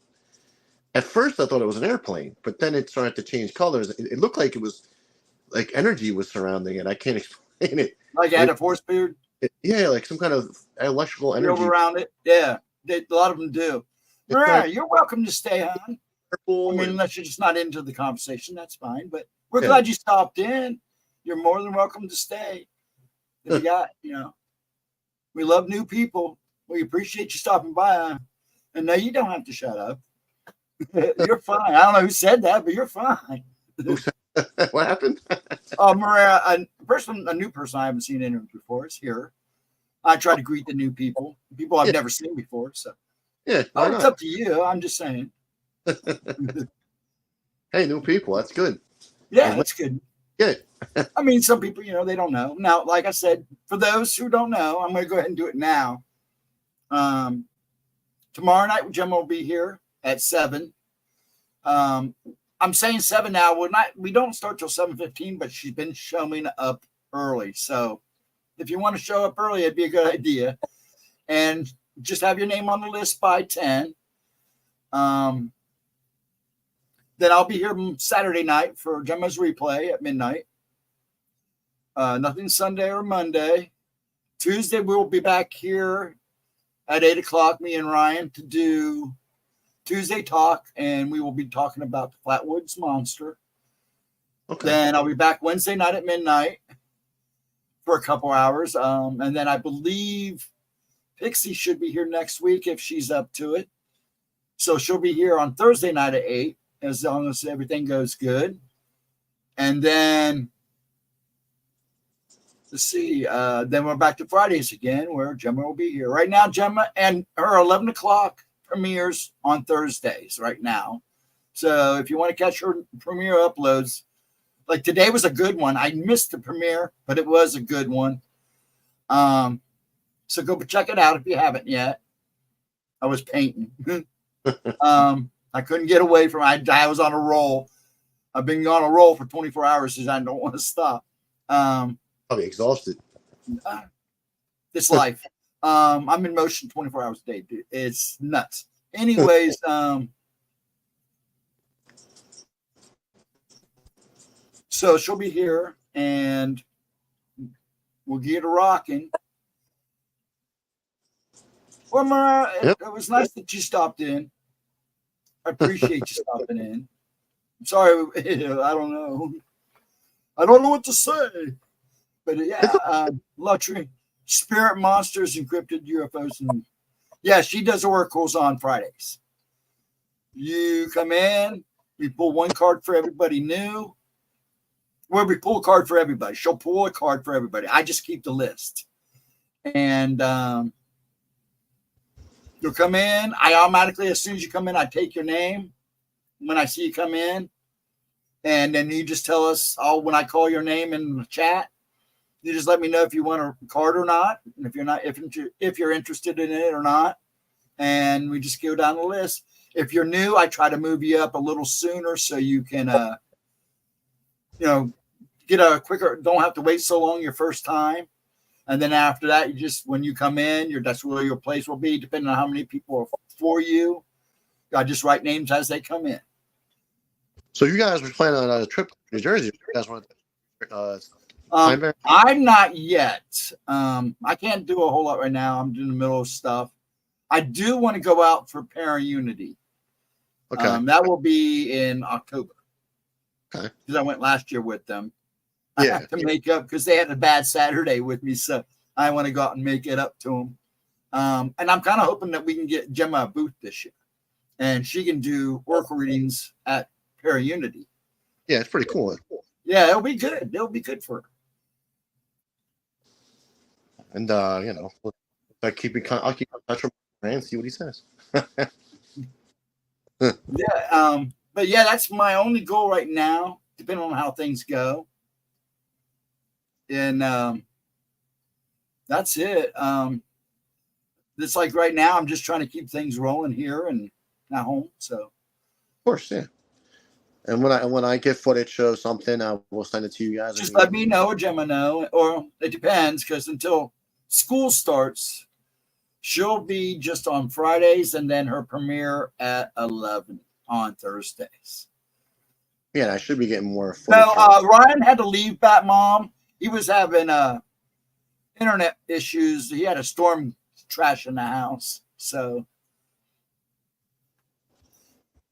at first I thought it was an airplane, but then it started to change colors. It looked like it was like energy was surrounding it. I can't explain it. Like it had a force field? Yeah, like some kind of electrical energy around it. Yeah, a lot of them do. Right, you're welcome to stay on. I mean, unless you're just not into the conversation, that's fine. But we're glad you stopped in. You're more than welcome to stay. If you got, we love new people. We appreciate you stopping by. And no, you don't have to shut up. You're fine. I don't know who said that, but you're fine. What happened? Maria, a new person I haven't seen anyone before is here. I try to greet the new people I've never seen before. So yeah, it's up to you. I'm just saying. Hey, new people. That's good. Yeah, that's good. Yeah. I mean, some people, they don't know. Now, like I said, for those who don't know, I'm going to go ahead and do it now. Tomorrow night, Gemma will be here at 7. I'm saying 7 now. We don't start till 7:15, but she's been showing up early. So if you want to show up early, it'd be a good idea. And just have your name on the list by 10. Then I'll be here Saturday night for Gemma's replay at midnight. Nothing Sunday or Monday. Tuesday, we'll be back here at 8 o'clock, me and Ryan, to do Tuesday talk, and we will be talking about the Flatwoods Monster. Okay. Then I'll be back Wednesday night at midnight for a couple hours. And then I believe Pixie should be here next week if she's up to it. So she'll be here on Thursday night at 8, as long as everything goes good. And then let's see. Then we're back to Fridays again, where Gemma will be here. Right now, Gemma and her 11 o'clock premieres on Thursdays right now. So if you want to catch her premiere uploads, like today was a good one. I missed the premiere, but it was a good one. So go check it out if you haven't yet. I was painting. I couldn't get away from it. I was on a roll. I've been on a roll for 24 hours since I don't want to stop. Probably exhausted. This life. I'm in motion 24 hours a day, dude. It's nuts. Anyways, so she'll be here and we'll get her rocking. Well, Mara, it was nice that you stopped in. I appreciate you stopping in. I'm sorry, I don't know. I don't know what to say. But yeah, luxury, spirit monsters, encrypted UFOs. And yeah, she does oracles on Fridays. You come in, we pull one card for everybody new. Well, we pull a card for everybody. She'll pull a card for everybody. I just keep the list. And you'll come in. I automatically, as soon as you come in, I take your name when I see you come in. And then you just tell us, when I call your name in the chat, you just let me know if you want a card or not. And if you're not, if you're interested in it or not. And we just go down the list. If you're new, I try to move you up a little sooner so you can, get a quicker, don't have to wait so long your first time. And then after that, you just, when you come in, that's where your place will be, depending on how many people are for you. I just write names as they come in. So you guys were planning on a trip to New Jersey. You guys want I'm not yet. I can't do a whole lot right now. I'm in the middle of stuff. I do want to go out for Para-Unity. Okay. That will be in October. Okay. Because I went last year with them. Yeah. I have to make up because they had a bad Saturday with me, so I want to go out and make it up to them. And I'm kind of hoping that we can get Gemma a booth this year, and she can do oracle readings at Para-Unity. Yeah, it's pretty cool. Yeah, it'll be good. It'll be good for her. And I'll keep in touch with him and see what he says. Yeah, but yeah, that's my only goal right now, depending on how things go. And that's it. It's like right now, I'm just trying to keep things rolling here and at home. So, of course, yeah. And when I get footage of something, I will send it to you guys. Just let me know, or Gemma know, or it depends, because until school starts, she'll be just on Fridays, and then her premiere at 11 on Thursdays. Yeah, I should be getting more footage. So Ryan had to leave Bat Mom. He was having internet issues. He had a storm trashing the house, so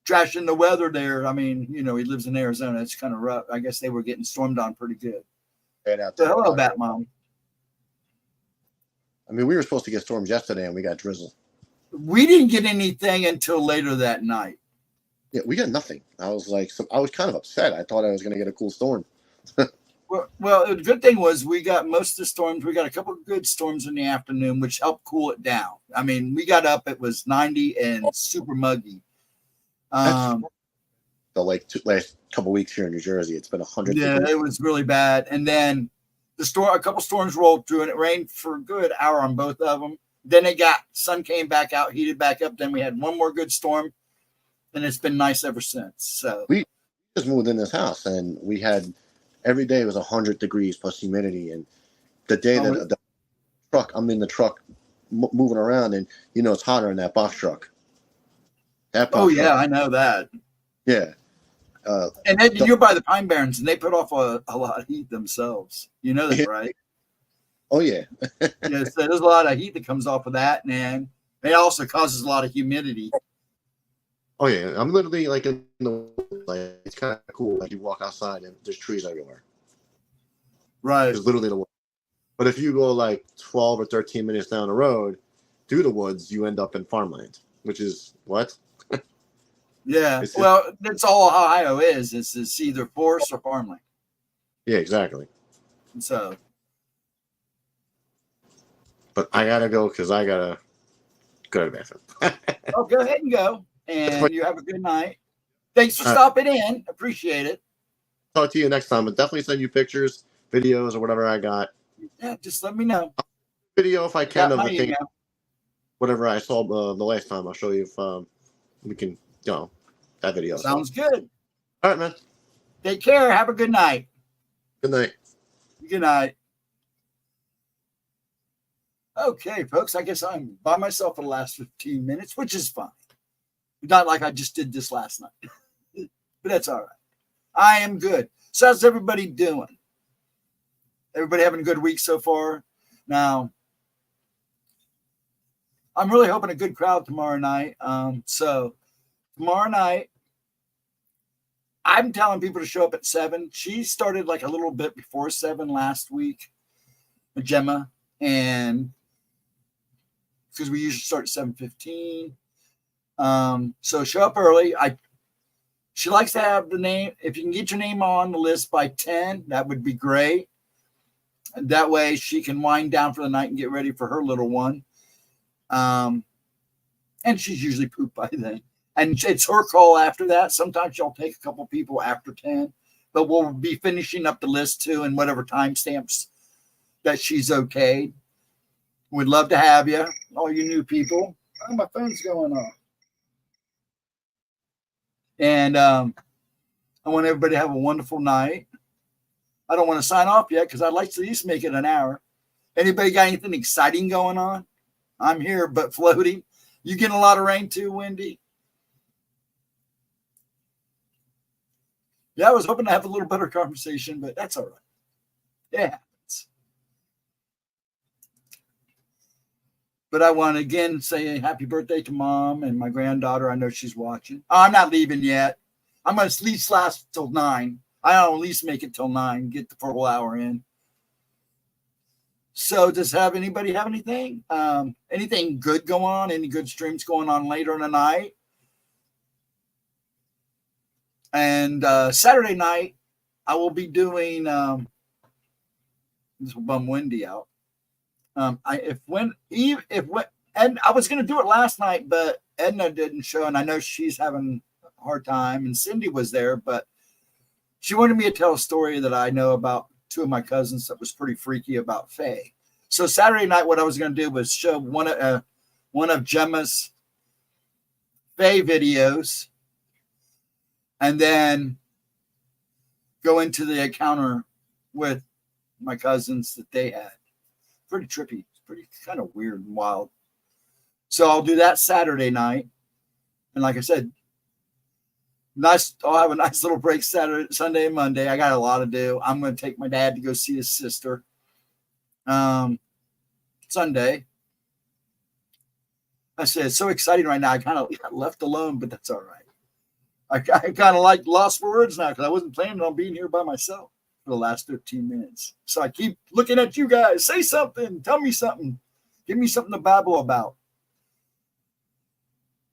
trashing the weather there. I mean, he lives in Arizona. It's kind of rough. I guess they were getting stormed on pretty good. Right out there. So hello, Bat Mom. I mean, we were supposed to get storms yesterday, and we got drizzle. We didn't get anything until later that night. Yeah, we got nothing. I was kind of upset. I thought I was going to get a cool storm. Well, the good thing was we got most of the storms. We got a couple of good storms in the afternoon, which helped cool it down. I mean, we got up, it was 90 and super muggy. The last couple of weeks here in New Jersey, it's been 100 Yeah, degrees. it was really bad. And then a couple storms rolled through, and it rained for a good hour on both of them. Then sun came back out, heated back up. Then we had one more good storm, and it's been nice ever since. So we just moved in this house, and we had every day it was 100 degrees plus humidity. And the day that the truck, I'm in the truck moving around, and it's hotter in that box truck. Yeah, I know that. Yeah. And then you're by the Pine Barrens, and they put off a lot of heat themselves. You know that, right? Oh, yeah. Yeah, so there's a lot of heat that comes off of that, and it also causes a lot of humidity. Oh, yeah. I'm literally in the it's kind of cool. Like you walk outside, and there's trees everywhere. Right. It's literally the woods. But if you go 12 or 13 minutes down the road through the woods, you end up in farmland, which is what? Yeah, that's all Ohio is. It's either forest or farmland. Yeah, exactly. So, But I gotta go because I gotta go to the bathroom. Oh, go ahead and go. And you have a good night. Thanks for stopping in. Appreciate it. Talk to you next time. But definitely send you pictures, videos, or whatever I got. Yeah, just let me know. Video if I can of my the thing. email. Whatever I saw the last time. I'll show you if we can, that video. Sounds good. All right, man. Take care. Have a good night. Good night. Good night. Okay, folks, I guess I'm by myself for the last 15 minutes, which is fine. Not like I just did this last night, but that's all right. I am good. So how's everybody doing? Everybody having a good week so far? Now, I'm really hoping a good crowd tomorrow night. So tomorrow night, I'm telling people to show up at 7. She started like a little bit before 7 last week, Gemma, and because we usually start at 7:15. So show up early. She likes to have the name. If you can get your name on the list by 10, that would be great. And that way she can wind down for the night and get ready for her little one. And she's usually pooped by then. And it's her call after that. Sometimes she'll take a couple people after 10, but we'll be finishing up the list too, and whatever timestamps that she's okayed. We'd love to have you, all you new people. Oh, my phone's going off. And I want everybody to have a wonderful night. I don't want to sign off yet because I'd like to at least make it an hour. Anybody got anything exciting going on? I'm here, but floating. You getting a lot of rain too, Wendy? Yeah, I was hoping to have a little better conversation, but that's all right. Yeah. But I want to again say happy birthday to Mom and my granddaughter. I know she's watching. Oh, I'm not leaving yet. I'm going to at least last till 9. I'll at least make it till 9, get the full hour in. So does anybody have anything? Anything good going on? Any good streams going on later in the night? And Saturday night, I will be doing this will bum Wendy out. And I was going to do it last night, but Edna didn't show, and I know she's having a hard time. And Cindy was there, but she wanted me to tell a story that I know about 2 of my cousins that was pretty freaky about Fae. So Saturday night, what I was going to do was show one of Gemma's Fae videos, and then go into the encounter with my cousins that they had. Pretty trippy, pretty kind of weird and wild. So I'll do that Saturday night. And like I said, I'll have a nice little break Saturday, Sunday, and Monday. I got a lot to do. I'm going to take my dad to go see his sister Sunday. I said, it's so exciting right now. I kind of got left alone, but that's all right. I kind of like lost for words now because I wasn't planning on being here by myself for the last 15 minutes. So I keep looking at you guys. Say something. Tell me something. Give me something to babble about.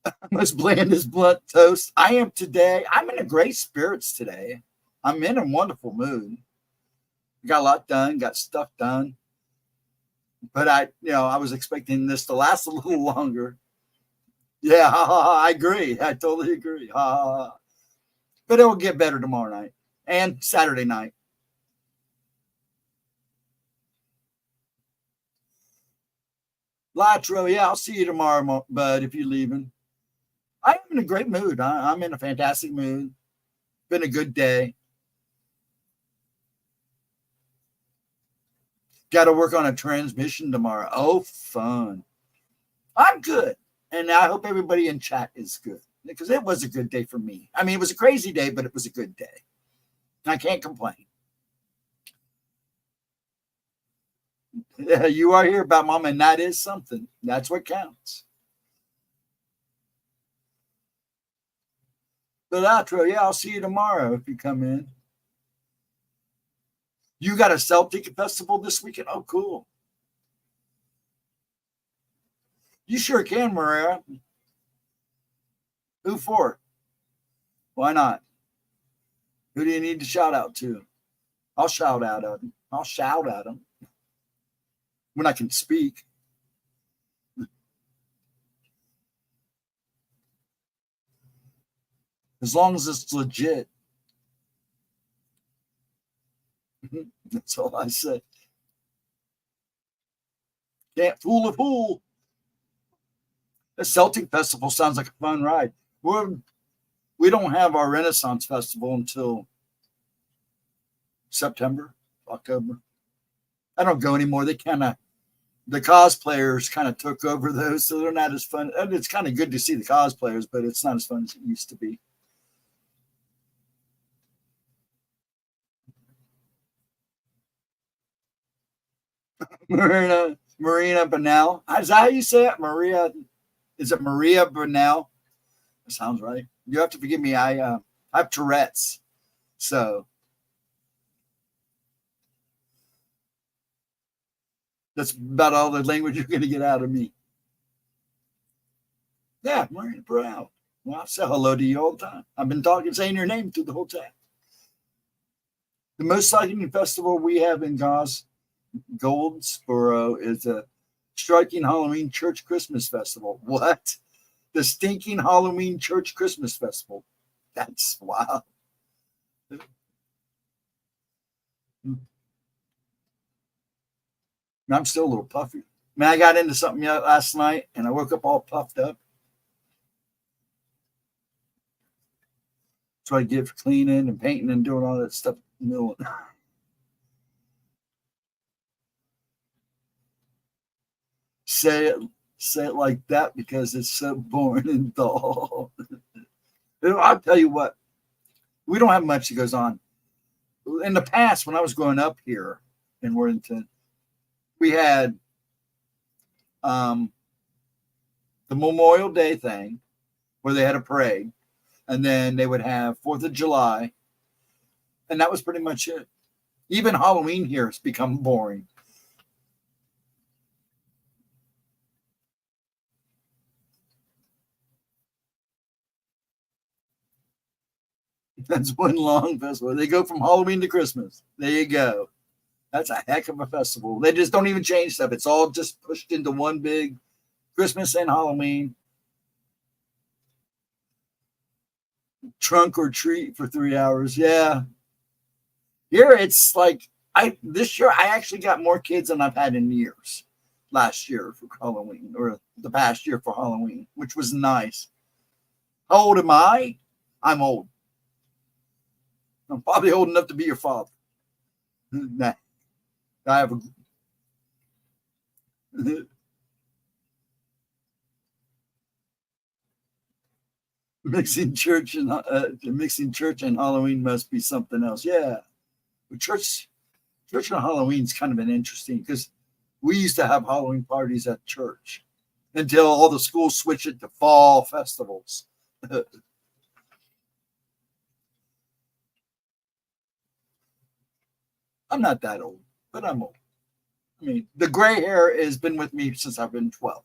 I'm as bland as blunt toast. I am today. I'm in a great spirits today. I'm in a wonderful mood. Got a lot done. Got stuff done. But I was expecting this to last a little longer. Yeah, I agree. I totally agree. But it will get better tomorrow night and Saturday night. Latro, yeah, I'll see you tomorrow, bud, if you're leaving. I'm in a great mood. I'm in a fantastic mood. Been a good day. Got to work on a transmission tomorrow. Oh, fun. I'm good. And I hope everybody in chat is good because it was a good day for me. I mean, it was a crazy day, but it was a good day. I can't complain. You are here about Mom, and that is something. That's what counts. But outro, yeah, I'll see you tomorrow if you come in. You got a Celtic festival this weekend? Oh, cool. You sure can, Maria. Who for? Why not? Who do you need to shout out to? I'll shout out at him. I'll shout at him when I can speak. as long as it's legit. That's all I say. Can't fool a fool. The Celtic Festival sounds like a fun ride. We don't have our Renaissance Festival until September, October. I don't go anymore. The cosplayers kind of took over those, so they're not as fun. And it's kind of good to see the cosplayers, but it's not as fun as it used to be. Marina Banal. Is that how you say it? Maria? Is it Maria Banal? That sounds right. You have to forgive me. I have Tourette's, so that's about all the language you're going to get out of me. Yeah, Marina Banal. Well, I say hello to you all the time. I've been saying your name through the whole time. The most exciting festival we have in Goldsboro is a striking Halloween church Christmas festival. What? The stinking Halloween church Christmas festival. That's wow. I'm still a little puffy. Man, I got into something last night and I woke up all puffed up. So I get cleaning and painting and doing all that stuff. Say it like that because it's so boring and dull. I'll tell you what, we don't have much that goes on. In the past, when I was growing up here in Worthington, we had the Memorial Day thing where they had a parade, and then they would have 4th of July, and that was pretty much it. Even Halloween here has become boring. That's one long festival. They go from Halloween to Christmas. There you go. That's a heck of a festival. They just don't even change stuff. It's all just pushed into one big Christmas and Halloween. Trunk or treat for 3 hours. Yeah. Here it's like this year I actually got more kids than I've had in years. Last year for Halloween, or the past year for Halloween, which was nice. How old am I? I'm old. I'm probably old enough to be your father. Nah. I have a mixing church and Halloween must be something else. Yeah, but church and Halloween is kind of an interesting because we used to have Halloween parties at church until all the schools switched it to fall festivals. I'm not that old, but I'm old. I mean, the gray hair has been with me since I've been 12.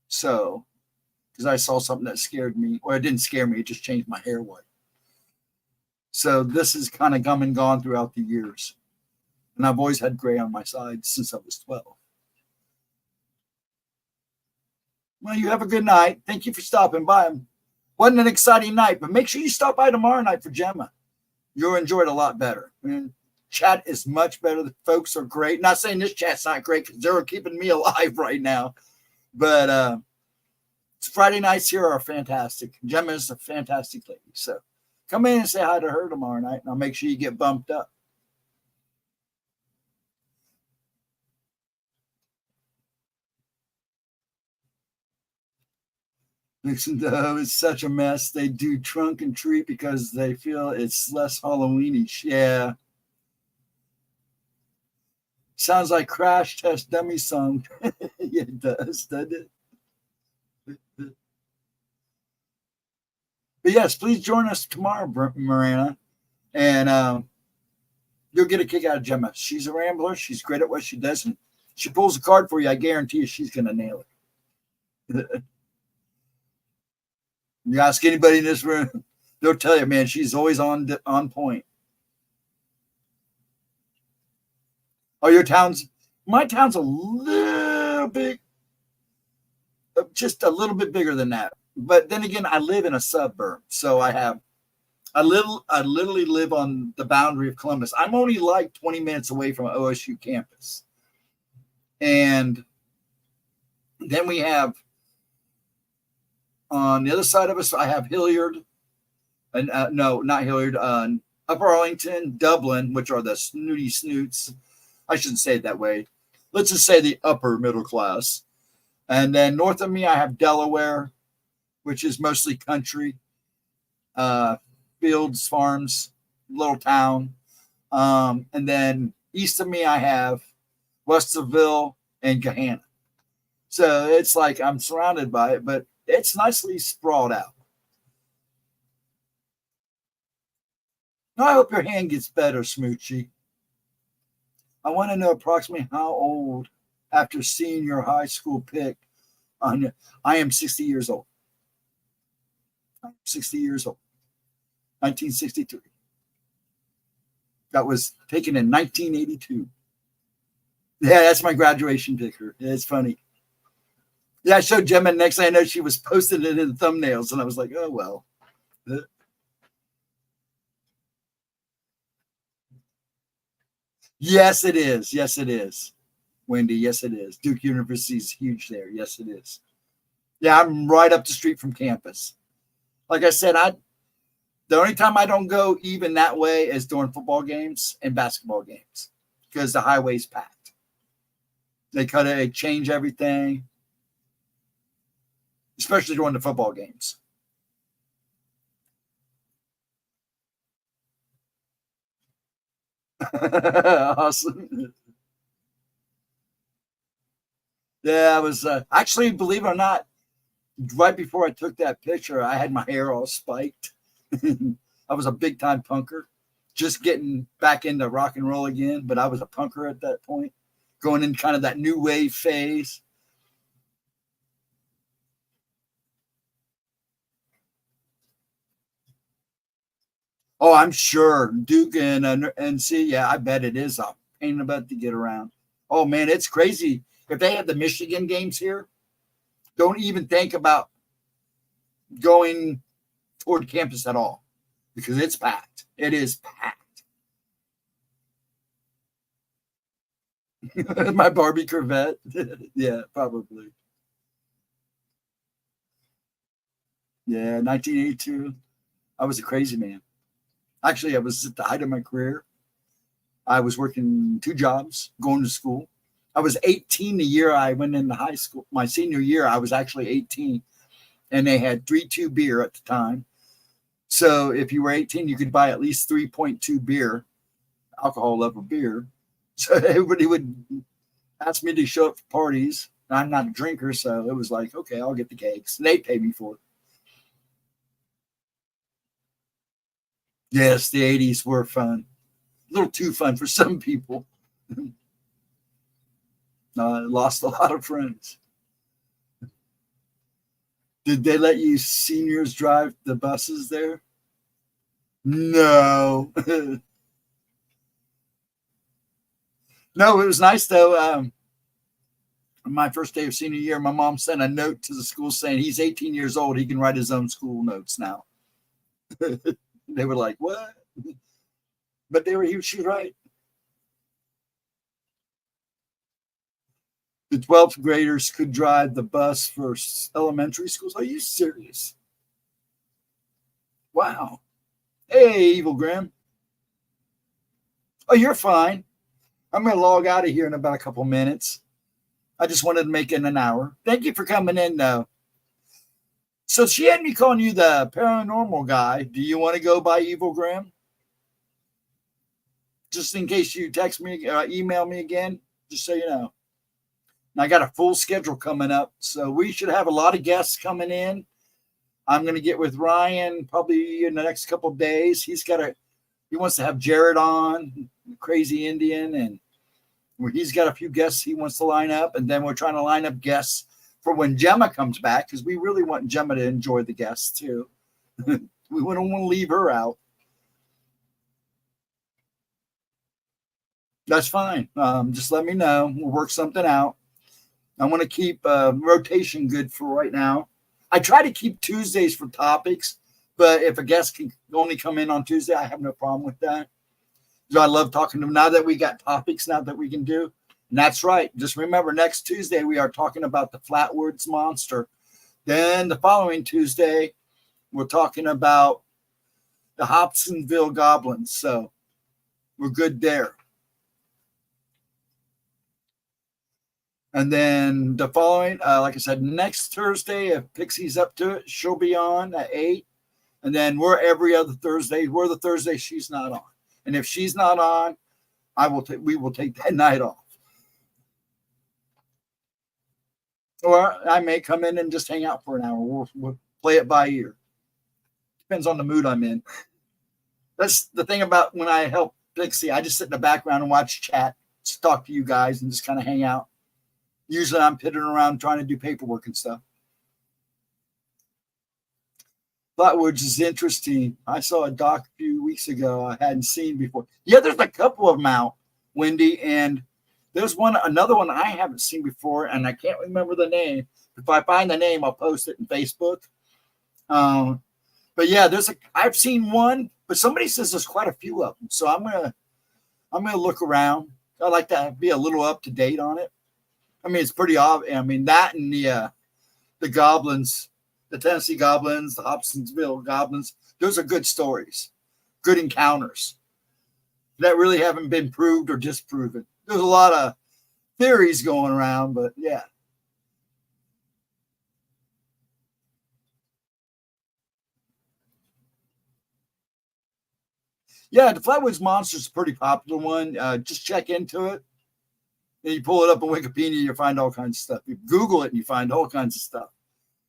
So, because I saw something that scared me, or it didn't scare me, it just changed my hair white. So this has kind of come and gone throughout the years. And I've always had gray on my side since I was 12. Well, you have a good night. Thank you for stopping by. Wasn't an exciting night, but make sure you stop by tomorrow night for Gemma. You'll enjoy it a lot better. Chat is much better. The folks are great. Not saying this chat's not great because they're keeping me alive right now. But Friday nights here are fantastic. Gemma is a fantastic lady. So come in and say hi to her tomorrow night, and I'll make sure you get bumped up. Nixon Doe is such a mess. They do trunk and treat because they feel it's less Halloweenish. Yeah. Sounds like Crash Test Dummy song. Yeah, it does, doesn't it? But yes, please join us tomorrow, Miranda. And you'll get a kick out of Gemma. She's a rambler. She's great at what she does. And she pulls a card for you. I guarantee you she's going to nail it. You ask anybody in this room, they'll tell you, man, she's always on point. Oh, your town's, my town's a little big, just a little bit bigger than that. but then again, I live in a suburb, so I literally live on the boundary of Columbus. I'm only like 20 minutes away from OSU campus. And then we have on the other side of us, I have Hilliard, and no, not Hilliard, Upper Arlington, Dublin, which are the snooty snoots. I shouldn't say it that way. Let's just say the upper middle class. And then north of me, I have Delaware, which is mostly country, fields, farms, little town. And then east of me, I have Westerville and Gahanna. So it's like I'm surrounded by it, but it's nicely sprawled out. Now, I hope your hand gets better, Smoochie. I want to know approximately how old after seeing your high school pic on. I am 60 years old. I'm 60 years old. 1963. That was taken in 1982. Yeah, that's my graduation picture. It's funny. Yeah, I showed Gemma. Next thing I know, she was posting it in thumbnails, and I was like, oh, well. Yes, it is. Yes, it is. Wendy, yes, it is. Duke University is huge there. Yes, it is. Yeah, I'm right up the street from campus. Like I said, the only time I don't go even that way is during football games and basketball games because the highway's packed. They change everything, especially during the football games. Awesome. Yeah, I was actually, believe it or not, right before I took that picture, I had my hair all spiked. I was a big time punker, just getting back into rock and roll again. But I was a punker at that point, going in kind of that new wave phase. Oh, I'm sure Duke and see, yeah, I bet it is a pain in the butt to get around. Oh man, it's crazy. If they have the Michigan games here, don't even think about going toward campus at all because it's packed. It is packed. My Barbie Corvette. Yeah, probably. Yeah, 1982. I was a crazy man. Actually, I was at the height of my career. I was working 2 jobs, going to school. I was 18 the year I went into high school. My senior year, I was actually 18, and they had 3.2 beer at the time. So if you were 18, you could buy at least 3.2 beer, alcohol level beer. So everybody would ask me to show up for parties. I'm not a drinker, so it was like, okay, I'll get the cakes. They pay me for it. Yes, the 80s were fun. A little too fun for some people. I lost a lot of friends. Did they let you seniors drive the buses there? No. No, it was nice though. My first day of senior year, my mom sent a note to the school saying he's 18 years old. He can write his own school notes now. They were like, what? But she was right. The 12th graders could drive the bus for elementary schools. Are you serious? Wow. Hey, Evil Grim. Oh, you're fine. I'm going to log out of here in about a couple minutes. I just wanted to make it an hour. Thank you for coming in, though. So she had me calling you the paranormal guy. Do you want to go by Evil Grim? Just in case you text me, email me again, just so you know. And I got a full schedule coming up, so we should have a lot of guests coming in. I'm going to get with Ryan probably in the next couple of days. He wants to have Jared on, Crazy Indian, and he's got a few guests he wants to line up. And then we're trying to line up guests for when Gemma comes back, because we really want Gemma to enjoy the guests too. We don't want to leave her out. That's fine. Just let me know. We'll work something out. I want to keep rotation good for right now. I try to keep Tuesdays for topics, but if a guest can only come in on Tuesday, I have no problem with that. So I love talking to them now that we got topics now that we can do. And that's right. Just remember, next Tuesday, we are talking about the Flatwoods Monster. Then the following Tuesday, we're talking about the Hobsonville Goblins. So we're good there. And then the following, like I said, next Thursday, if Pixie's up to it, she'll be on at 8. And then we're every other Thursday. We're the Thursday she's not on. And if she's not on, we will take that night off. Or I may come in and just hang out for an hour. We'll play it by ear. Depends on the mood I'm in. That's the thing about when I help Pixie. I just sit in the background and watch chat, just talk to you guys, and just kind of hang out. Usually I'm pitting around trying to do paperwork and stuff. Flatwoods is interesting. I saw a doc a few weeks ago I hadn't seen before. Yeah, there's a couple of them out, Wendy, and there's another one I haven't seen before, and I can't remember the name. If I find the name, I'll post it in Facebook. But yeah, I've seen one, but somebody says there's quite a few of them. So I'm gonna look around. I like to be a little up to date on it. I mean, it's pretty obvious. I mean, that and the Goblins, the Tennessee Goblins, the Hobsonville Goblins, those are good stories, good encounters that really haven't been proved or disproven. There's a lot of theories going around, but yeah. Yeah, the Flatwoods Monster is a pretty popular one. Just check into it. And you pull it up on Wikipedia, you find all kinds of stuff. You Google it and you find all kinds of stuff.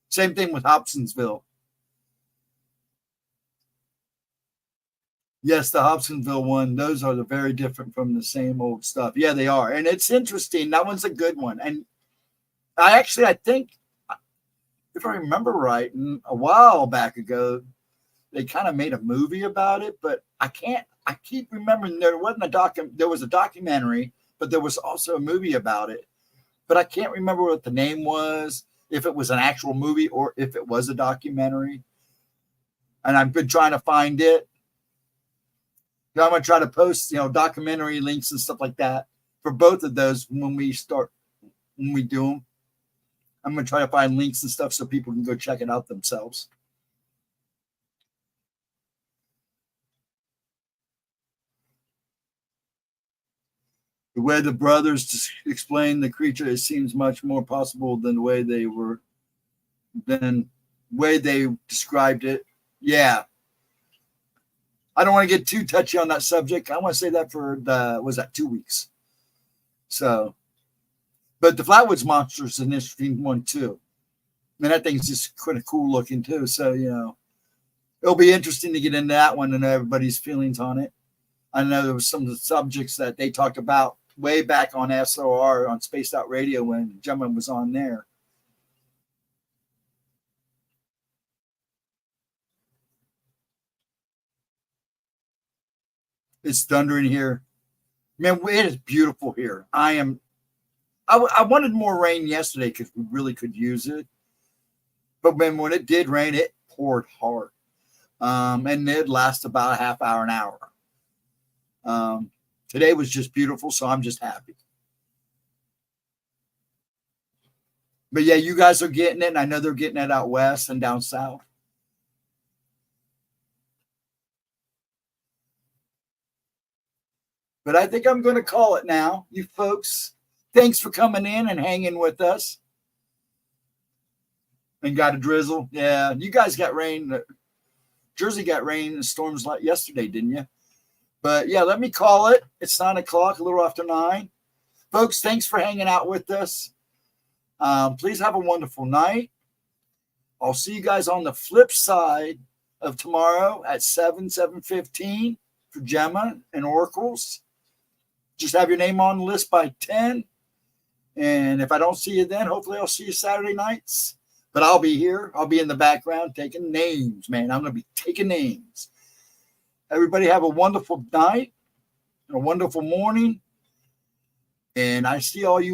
Same thing with Hobsonville. Yes, the Hobsonville one, those are very different from the same old stuff. Yeah, they are. And it's interesting. That one's a good one. And I think, if I remember right, a while back ago, they kind of made a movie about it, but I keep remembering there was a documentary, but there was also a movie about it. But I can't remember what the name was, if it was an actual movie or if it was a documentary. And I've been trying to find it. I'm going to try to post, documentary links and stuff like that for both of those when we do them. I'm going to try to find links and stuff so people can go check it out themselves. The way the brothers explain the creature, it seems much more possible than the way they described it. Yeah. I don't want to get too touchy on that subject. I want to say that for 2 weeks. So, but the Flatwoods Monster is an interesting one too. And that thing's just kind of cool looking too. So, it'll be interesting to get into that one and everybody's feelings on it. I know there was some of the subjects that they talked about way back on SOR on Spaced Out Radio when Gemma was on there. It's thundering here. Man, it is beautiful here. I wanted more rain yesterday because we really could use it. But when it did rain, it poured hard. And it lasts about a half hour, an hour. Today was just beautiful, so I'm just happy. But yeah, you guys are getting it, and I know they're getting it out west and down south. But I think I'm going to call it now. You folks, thanks for coming in and hanging with us. And got a drizzle. Yeah, you guys got rain. Jersey got rain and storms like yesterday, didn't you? But yeah, let me call it. It's 9 o'clock, a little after 9. Folks, thanks for hanging out with us. Please have a wonderful night. I'll see you guys on the flip side of tomorrow at 7:15 for Gemma and Oracles. Just have your name on the list by 10. And if I don't see you then, hopefully I'll see you Saturday nights. But I'll be here. I'll be in the background taking names, man. I'm going to be taking names. Everybody have a wonderful night, a wonderful morning. And I see all you